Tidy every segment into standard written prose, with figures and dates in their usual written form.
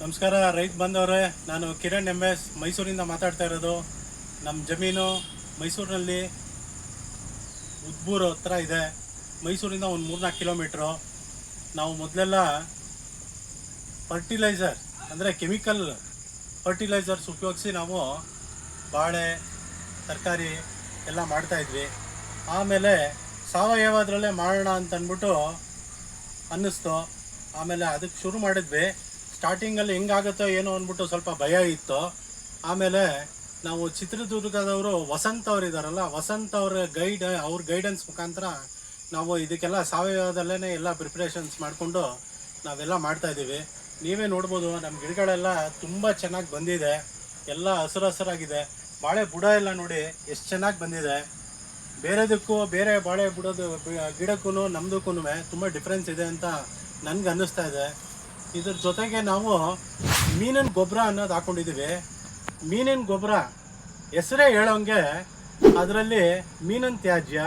ನಮಸ್ಕಾರ ರೈತ ಬಂದವರೇ, ನಾನು ಕಿರಣ್ MS ಮೈಸೂರಿಂದ ಮಾತಾಡ್ತಾ ಇರೋದು. ನಮ್ಮ ಜಮೀನು ಮೈಸೂರಿನಲ್ಲಿ ಉದ್ಬೂರು ಹತ್ರ ಇದೆ. ಮೈಸೂರಿಂದ ಒಂದು 3-4 ಕಿಲೋಮೀಟ್ರು. ನಾವು ಮೊದಲೆಲ್ಲ ಫರ್ಟಿಲೈಸರ್ ಅಂದರೆ ಕೆಮಿಕಲ್ ಫರ್ಟಿಲೈಸರ್ಸ್ ಉಪಯೋಗಿಸಿ ನಾವು ಬಾಳೆ ತರಕಾರಿ ಎಲ್ಲ ಮಾಡ್ತಾಯಿದ್ವಿ. ಆಮೇಲೆ ಸಾವಯವದರಲ್ಲೇ ಮಾಡೋಣ ಅಂತಂದ್ಬಿಟ್ಟು ಅನ್ನಿಸ್ತು. ಆಮೇಲೆ ಅದಕ್ಕೆ ಶುರು ಮಾಡಿದ್ವಿ. ಸ್ಟಾರ್ಟಿಂಗಲ್ಲಿ ಹೆಂಗಾಗುತ್ತೋ ಏನೋ ಅಂದ್ಬಿಟ್ಟು ಸ್ವಲ್ಪ ಭಯ ಇತ್ತು. ಆಮೇಲೆ ನಾವು ಚಿತ್ರದುರ್ಗದವರು ವಸಂತ್ ಅವರು ಇದ್ದಾರಲ್ಲ, ವಸಂತ್ ಅವರ ಅವ್ರ ಗೈಡೆನ್ಸ್ ಮುಖಾಂತರ ನಾವು ಇದಕ್ಕೆಲ್ಲ ಸಾವಯವದಲ್ಲೇ ಎಲ್ಲ ಪ್ರಿಪ್ರೇಷನ್ಸ್ ಮಾಡಿಕೊಂಡು ನಾವೆಲ್ಲ ಮಾಡ್ತಾಯಿದ್ದೀವಿ. ನೀವೇ ನೋಡ್ಬೋದು, ನಮ್ಮ ಗಿಡಗಳೆಲ್ಲ ತುಂಬ ಚೆನ್ನಾಗಿ ಬಂದಿದೆ. ಎಲ್ಲ ಹಸಿರಾಗಿದೆ. ಬಾಳೆ ಬುಡ ಎಲ್ಲ ನೋಡಿ ಎಷ್ಟು ಚೆನ್ನಾಗಿ ಬಂದಿದೆ. ಬೇರೆ ಬಾಳೆ ಬುಡದ ಗಿಡಕ್ಕೂ ನಮ್ಮದಕ್ಕೂ ತುಂಬ ಡಿಫ್ರೆನ್ಸ್ ಇದೆ ಅಂತ ನನಗೆ ಅನ್ನಿಸ್ತಾ ಇದೆ. ಇದ್ರ ಜೊತೆಗೆ ನಾವು ಮೀನಿನ ಗೊಬ್ಬರ ಅನ್ನೋದು ಹಾಕ್ಕೊಂಡಿದ್ದೀವಿ. ಮೀನಿನ ಗೊಬ್ಬರ ಹೆಸರೇ ಹೇಳೋಂಗೆ ಅದರಲ್ಲಿ ಮೀನಿನ ತ್ಯಾಜ್ಯ,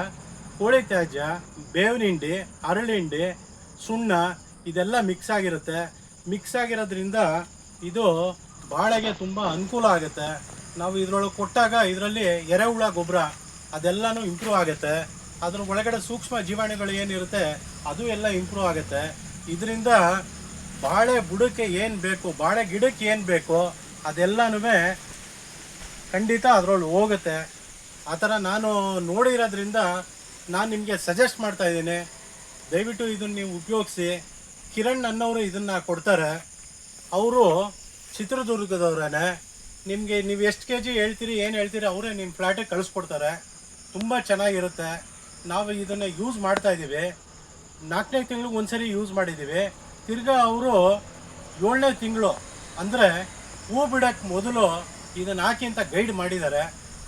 ಕೋಳಿ ತ್ಯಾಜ್ಯ, ಬೇವಿನ ಹಿಂಡಿ, ಹರಳಿಂಡಿ, ಸುಣ್ಣ ಇದೆಲ್ಲ ಮಿಕ್ಸ್ ಆಗಿರುತ್ತೆ. ಮಿಕ್ಸ್ ಆಗಿರೋದ್ರಿಂದ ಇದು ಬಾಳೆಗೆ ತುಂಬ ಅನುಕೂಲ ಆಗುತ್ತೆ. ನಾವು ಇದರೊಳಗೆ ಕೊಟ್ಟಾಗ ಇದರಲ್ಲಿ ಎರೆಹುಳ ಗೊಬ್ಬರ ಅದೆಲ್ಲನೂ ಇಂಪ್ರೂವ್ ಆಗುತ್ತೆ. ಅದ್ರ ಒಳಗಡೆ ಸೂಕ್ಷ್ಮ ಜೀವಾಣುಗಳು ಏನಿರುತ್ತೆ ಅದು ಎಲ್ಲ ಇಂಪ್ರೂವ್ ಆಗುತ್ತೆ. ಇದರಿಂದ ಬಾಳೆ ಬುಡಕ್ಕೆ ಏನು ಬೇಕು, ಬಾಳೆ ಗಿಡಕ್ಕೆ ಏನು ಬೇಕೋ ಅದೆಲ್ಲನೂ ಖಂಡಿತ ಅದರೊಳಗೆ ಹೋಗುತ್ತೆ. ಆ ಥರ ನಾನು ನೋಡಿರೋದ್ರಿಂದ ನಾನು ನಿಮಗೆ ಸಜೆಸ್ಟ್ ಮಾಡ್ತಾಯಿದ್ದೀನಿ, ದಯವಿಟ್ಟು ಇದನ್ನು ನೀವು ಉಪಯೋಗಿಸಿ. ಕಿರಣ್ ಅನ್ನೋರು ಇದನ್ನು ಕೊಡ್ತಾರೆ. ಅವರು ಚಿತ್ರದುರ್ಗದವ್ರೇ. ನಿಮಗೆ ನೀವು ಎಷ್ಟು kg ಹೇಳ್ತೀರಿ, ಏನು ಹೇಳ್ತೀರಿ, ಅವರೇ ನಿಮ್ಮ ಫ್ಲ್ಯಾಟಿಗೆ ಕಳಿಸ್ಕೊಡ್ತಾರೆ. ತುಂಬ ಚೆನ್ನಾಗಿರುತ್ತೆ. ನಾವು ಇದನ್ನು ಯೂಸ್ ಮಾಡ್ತಾಯಿದ್ದೀವಿ. 4ನೇ ತಿಂಗಳಿಗೆ ಒಂದ್ಸರಿ ಯೂಸ್ ಮಾಡಿದ್ದೀವಿ. ತಿರ್ಗಾ ಅವರು 7ನೇ ತಿಂಗಳು ಅಂದರೆ ಹೂ ಬಿಡೋಕ್ಕೆ ಮೊದಲು ಇದನ್ನು ಹಾಕಿ ಅಂತ ಗೈಡ್ ಮಾಡಿದ್ದಾರೆ.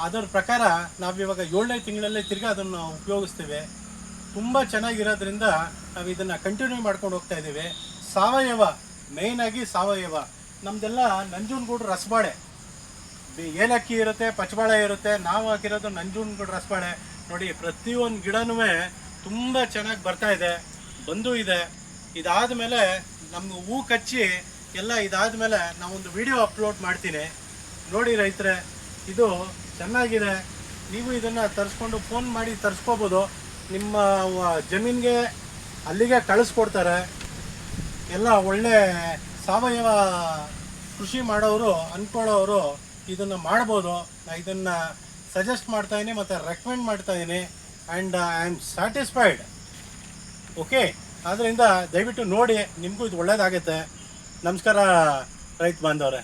ಅದರ ಪ್ರಕಾರ ನಾವಿವಾಗ 7ನೇ ತಿಂಗಳಲ್ಲೇ ತಿರ್ಗಾ ಅದನ್ನು ಉಪಯೋಗಿಸ್ತೀವಿ. ತುಂಬ ಚೆನ್ನಾಗಿರೋದ್ರಿಂದ ನಾವು ಇದನ್ನು ಕಂಟಿನ್ಯೂ ಮಾಡ್ಕೊಂಡು ಹೋಗ್ತಾ ಇದ್ದೀವಿ. ಸಾವಯವ, ಮೇಯ್ನಾಗಿ ಸಾವಯವ. ನಮ್ಮದೆಲ್ಲ ನಂಜನಗೂಡು ರಸಬಾಳೆ, ಏಲಕ್ಕಿ ಇರುತ್ತೆ, ಪಚ್ಚಬಾಳೆ ಇರುತ್ತೆ. ನಾವು ಹಾಕಿರೋದು ನಂಜನಗೂಡು ರಸಬಾಳೆ. ನೋಡಿ, ಪ್ರತಿಯೊಂದು ಗಿಡನೂ ತುಂಬ ಚೆನ್ನಾಗಿ ಬರ್ತಾ ಇದೆ, ಬಂದು ಇದೆ. ಇದಾದ ಮೇಲೆ ನಮ್ಗೆ ಹೂ ಕಚ್ಚಿ ಎಲ್ಲ ಇದಾದಮೇಲೆ ನಾವೊಂದು ವಿಡಿಯೋ ಅಪ್ಲೋಡ್ ಮಾಡ್ತೀನಿ, ನೋಡಿ ರೈತರೆ. ಇದು ಚೆನ್ನಾಗಿದೆ. ನೀವು ಇದನ್ನು ತರಿಸ್ಕೊಂಡು ಫೋನ್ ಮಾಡಿ ತರಿಸ್ಕೋಬೋದು. ನಿಮ್ಮ ಜಮೀನಿಗೆ ಅಲ್ಲಿಗೆ ಕಳಿಸ್ಕೊಡ್ತಾರೆ. ಎಲ್ಲ ಒಳ್ಳೆ ಸಾವಯವ ಕೃಷಿ ಮಾಡೋರು ಅಂದ್ಕೊಳ್ಳೋರು ಇದನ್ನು ಮಾಡ್ಬೋದು. ನಾನು ಇದನ್ನು ಸಜೆಸ್ಟ್ ಮಾಡ್ತಾಯಿದ್ದೀನಿ ಮತ್ತು ರೆಕಮೆಂಡ್ ಮಾಡ್ತಾಯಿದ್ದೀನಿ. And I am satisfied. Okay, ಆದ್ದರಿಂದ ದಯವಿಟ್ಟು ನೋಡಿ, ನಿಮಗೂ ಇದು ಒಳ್ಳೆಯದಾಗುತ್ತೆ. ನಮಸ್ಕಾರ ರೈತ ಬಾಂಧವರೇ.